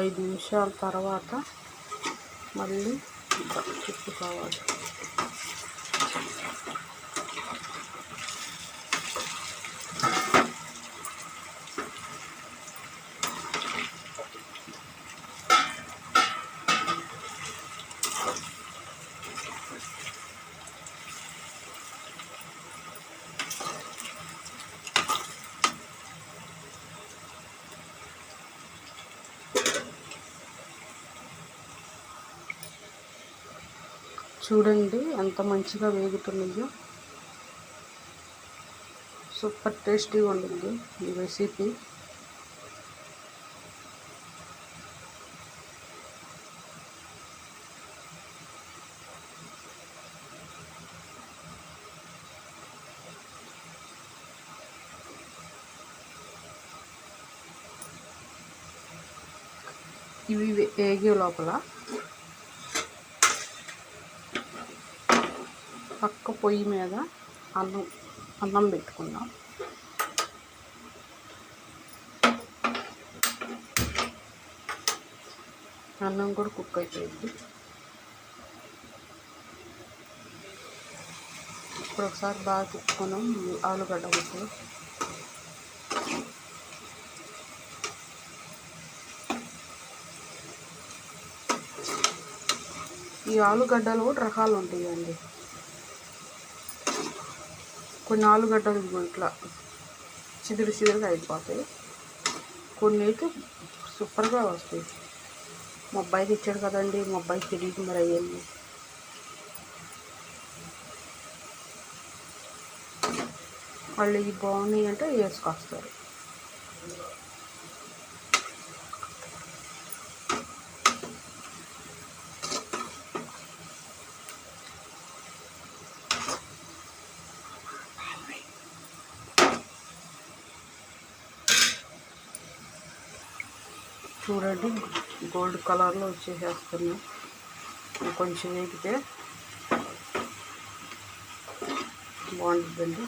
ఐదు నిమిషాల తర్వాత మళ్ళీ తిప్పుకోవాలి. చూడండి ఎంత మంచిగా వేగుతున్నాయో. సూపర్ టేస్టీగా ఉండింది ఈ రెసిపీ. ఇవి వేగే లోపల పక్క పొయ్యి మీద అన్నం పెట్టుకుందాం. అన్నం కూడా కుక్ అయిపోయింది. ఇప్పుడు ఒకసారి బాగా తిప్పుకున్నాం ఆలుగడ్డ ముక్కలు. ఈ ఆలుగడ్డలు కూడా రకాలు ఉంటాయండి. కొన్ని ఆలుగడ్డలు ఇట్లా చిదురుగా అయిపోతాయి, కొన్ని అయితే సూపర్గా వస్తాయి. మా అబ్బాయికి ఇచ్చాడు కదండి, మా అబ్బాయికి తెలియదు మరి అయ్యింది. వాళ్ళు ఇవి బాగున్నాయి అంటే వేసుకొస్తారు. చూడండి గోల్డ్ కలర్లో వచ్చేసేస్తున్నాయి. కొంచెం వేగితే బాగుంటుందండి.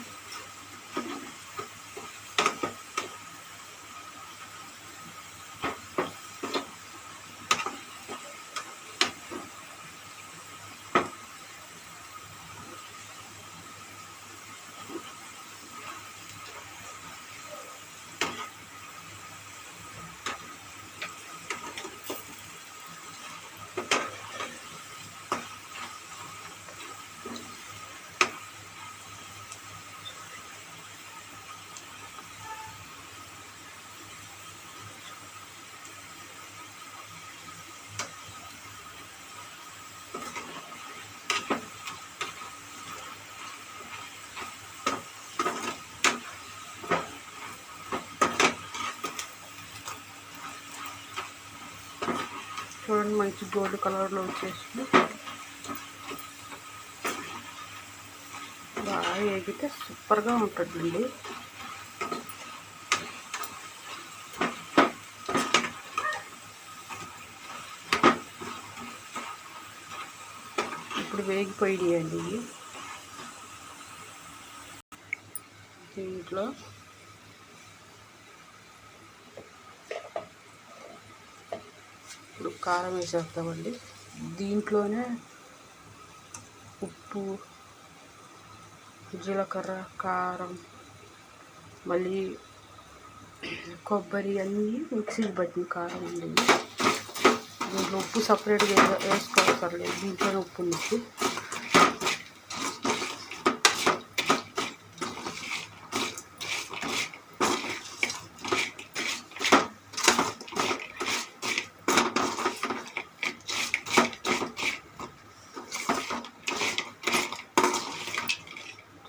చూడండి మంచి గోల్డ్ కలర్లో వచ్చేసి బాగా వేగితే సూపర్గా ఉంటుందండి. ఇప్పుడు వేగిపోయాయండి. దీంట్లో ఇప్పుడు కారం వేసేస్తామండి. దీంట్లోనే ఉప్పు, జీలకర్ర, కారం, మళ్ళీ కొబ్బరి అన్నీ మిక్సీకి పట్టిన కారం అండి. దీంట్లో ఉప్పు సపరేట్గా వేసుకోవసరం లేదు, దీంట్లోనే ఉప్పు నుంచి.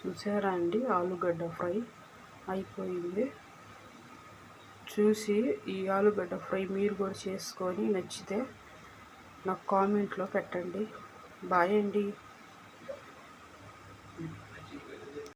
చూసారా అండి, ఆలుగడ్డ ఫ్రై అయిపోయింది. చూసి ఈ ఆలుగడ్డ ఫ్రై మీరు కూడా చేసుకొని నచ్చితే నాకు కామెంట్లో పెట్టండి. బాయ్ అండి.